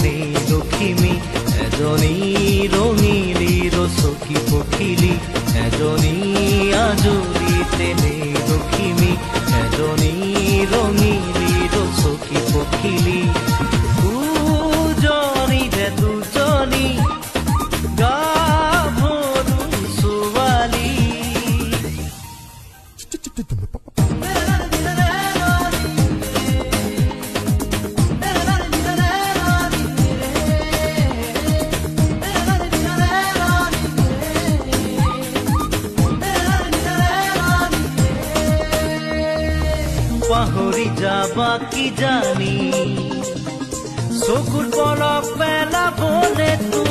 নেই লখিমী এজনী ৰঙিলীৰ চকী পখিলী এজনী আজৰিতে নেই লখিমী এজনী ৰঙিলীৰ চকী পখিলী দুজনী যে দুজনী গাভৰু ছোৱালী পাহৰি যাবা কি জানি চকুৰ পলক পেলাবলে তুমি